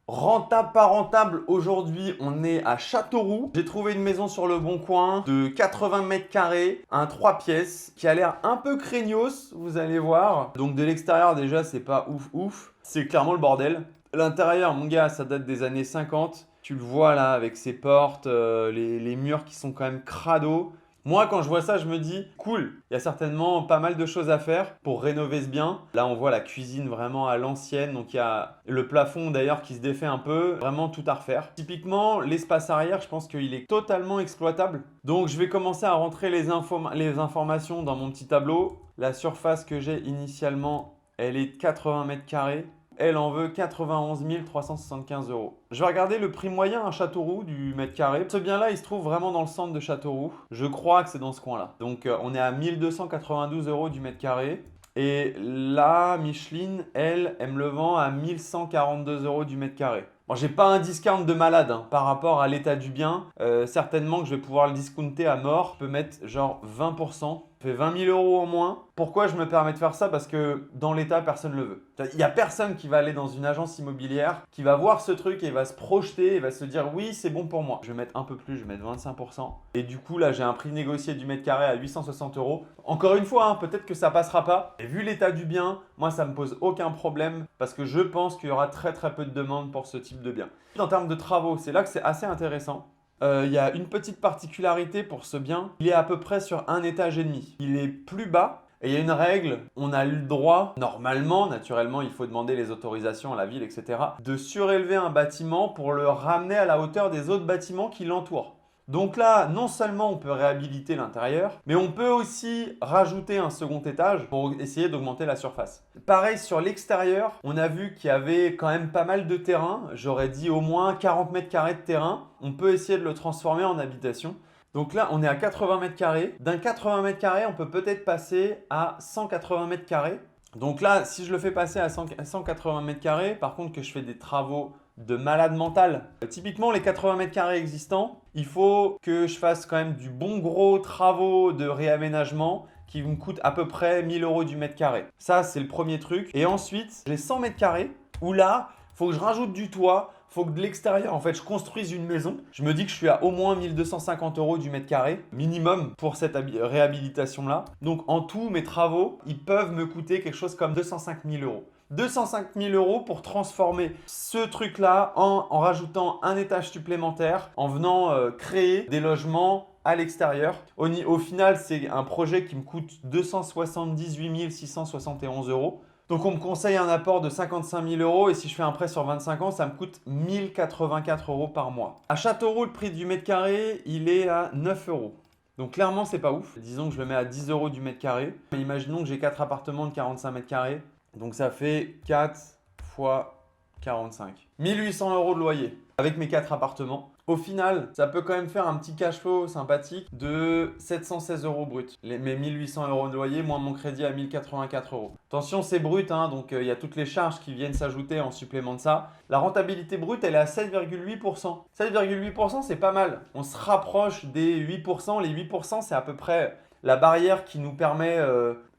Rentable, pas rentable, aujourd'hui on est à Châteauroux. J'ai trouvé une maison sur le Bon Coin de 80 mètres carrés, un 3 pièces qui a l'air un peu craignos, vous allez voir. Donc de l'extérieur déjà c'est pas ouf ouf, c'est clairement le bordel. L'intérieur mon gars ça date des années 50, tu le vois là avec ses portes, les murs qui sont quand même crado. Moi, quand je vois ça, je me dis, cool, il y a certainement pas mal de choses à faire pour rénover ce bien. Là, on voit la cuisine vraiment à l'ancienne, donc il y a le plafond d'ailleurs qui se défait un peu, vraiment tout à refaire. Typiquement, l'espace arrière, je pense qu'il est totalement exploitable. Donc, je vais commencer à rentrer les informations dans mon petit tableau. La surface que j'ai initialement, elle est de 80 mètres carrés. Elle en veut 91 375 euros. Je vais regarder le prix moyen à Châteauroux du mètre carré. Ce bien-là, il se trouve vraiment dans le centre de Châteauroux. Je crois que c'est dans ce coin-là. Donc, on est à 1292 euros du mètre carré. Et là, Micheline, elle me le vend à 1142 euros du mètre carré. Bon, j'ai pas un discount de malade hein, par rapport à l'état du bien. Certainement que je vais pouvoir le discounter à mort. Je peux mettre genre 20%. Ça fait 20 000 euros en moins. Pourquoi je me permets de faire ça? Parce que dans l'état, personne ne le veut. Il n'y a personne qui va aller dans une agence immobilière, qui va voir ce truc et va se projeter et va se dire oui, c'est bon pour moi. Je vais mettre un peu plus, je vais mettre 25%. Et du coup, là, j'ai un prix négocié du mètre carré à 860 euros. Encore une fois, hein, peut-être que ça passera pas. Et vu l'état du bien, moi, ça me pose aucun problème parce que je pense qu'il y aura très très peu de demandes pour ce type de bien. En termes de travaux, c'est là que c'est assez intéressant. Il y a une petite particularité pour ce bien. Il est à peu près sur un étage et demi. Il est plus bas. Et il y a une règle, on a le droit, normalement, naturellement, il faut demander les autorisations à la ville, etc., de surélever un bâtiment pour le ramener à la hauteur des autres bâtiments qui l'entourent. Donc là, non seulement on peut réhabiliter l'intérieur, mais on peut aussi rajouter un second étage pour essayer d'augmenter la surface. Pareil sur l'extérieur, on a vu qu'il y avait quand même pas mal de terrain. J'aurais dit au moins 40 mètres carrés de terrain. On peut essayer de le transformer en habitation. Donc là, on est à 80 mètres carrés. D'un 80 mètres carrés, on peut peut-être passer à 180 mètres carrés. Donc là, si je le fais passer à 180 mètres carrés, par contre que je fais des travaux de malade mental. Typiquement, les 80 mètres carrés existants, il faut que je fasse quand même du bon gros travaux de réaménagement qui me coûtent à peu près 1000 euros du mètre carré. Ça, c'est le premier truc. Et ensuite, j'ai 100 mètres carrés où là, il faut que je rajoute du toit. Faut que de l'extérieur, en fait, je construise une maison. Je me dis que je suis à au moins 1250 euros du mètre carré, minimum pour cette réhabilitation-là. Donc, en tout, mes travaux, ils peuvent me coûter quelque chose comme 205 000 euros. 205 000 euros pour transformer ce truc-là en rajoutant un étage supplémentaire, en venant créer des logements à l'extérieur. Au final, c'est un projet qui me coûte 278 671 euros. Donc on me conseille un apport de 55 000 euros et si je fais un prêt sur 25 ans, ça me coûte 1084 euros par mois. À Châteauroux, le prix du mètre carré, il est à 9 euros. Donc clairement, c'est pas ouf. Disons que je le mets à 10 euros du mètre carré. Mais imaginons que j'ai 4 appartements de 45 mètres carrés. Donc ça fait 4 fois 45. 1800 euros de loyer avec mes 4 appartements. Au final, ça peut quand même faire un petit cash flow sympathique de 716 euros brut. Mes 1800 euros de loyer, moins mon crédit à 1084 euros. Attention, c'est brut, hein, donc il y a toutes les charges qui viennent s'ajouter en supplément de ça. La rentabilité brute, elle est à 7,8%. 7,8%, c'est pas mal. On se rapproche des 8%. Les 8%, c'est à peu près la barrière qui nous permet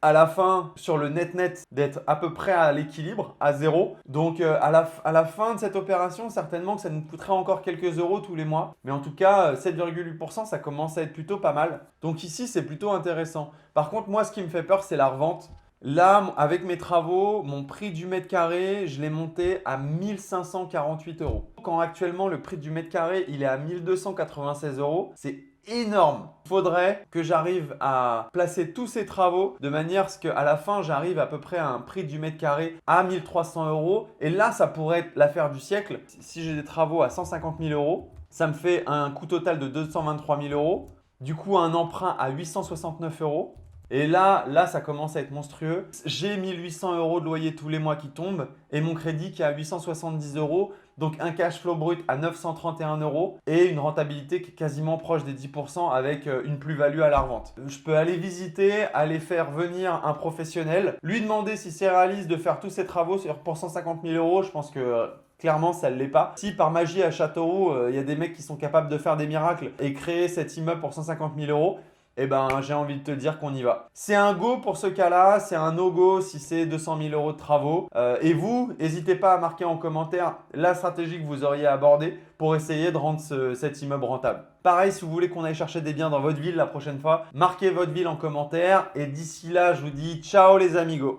à la fin, sur le net-net, d'être à peu près à l'équilibre, à zéro. Donc à la fin de cette opération, certainement que ça nous coûterait encore quelques euros tous les mois. Mais en tout cas, 7,8%, ça commence à être plutôt pas mal. Donc ici, c'est plutôt intéressant. Par contre, moi, ce qui me fait peur, c'est la revente. Là, avec mes travaux, mon prix du mètre carré, je l'ai monté à 1548 euros. Quand actuellement, le prix du mètre carré, il est à 1296 euros, c'est énorme. Il faudrait que j'arrive à placer tous ces travaux de manière à ce qu'à la fin, j'arrive à peu près à un prix du mètre carré à 1300 euros. Et là, ça pourrait être l'affaire du siècle. Si j'ai des travaux à 150 000 euros, ça me fait un coût total de 223 000 euros. Du coup, un emprunt à 869 euros. Et là, ça commence à être monstrueux. J'ai 1800 euros de loyer tous les mois qui tombent et mon crédit qui est à 870 euros. Donc un cash flow brut à 931 euros et une rentabilité qui est quasiment proche des 10% avec une plus-value à la revente. Je peux aller visiter, aller faire venir un professionnel, lui demander si c'est réaliste de faire tous ces travaux pour 150 000 euros. Je pense que clairement, ça ne l'est pas. Si par magie à Châteauroux, il y a des mecs qui sont capables de faire des miracles et créer cet immeuble pour 150 000 euros, eh ben j'ai envie de te dire qu'on y va. C'est un go pour ce cas-là, c'est un no-go si c'est 200 000 euros de travaux. Et vous, n'hésitez pas à marquer en commentaire la stratégie que vous auriez abordée pour essayer de rendre cet immeuble rentable. Pareil, si vous voulez qu'on aille chercher des biens dans votre ville la prochaine fois, marquez votre ville en commentaire. Et d'ici là, je vous dis ciao les amigos.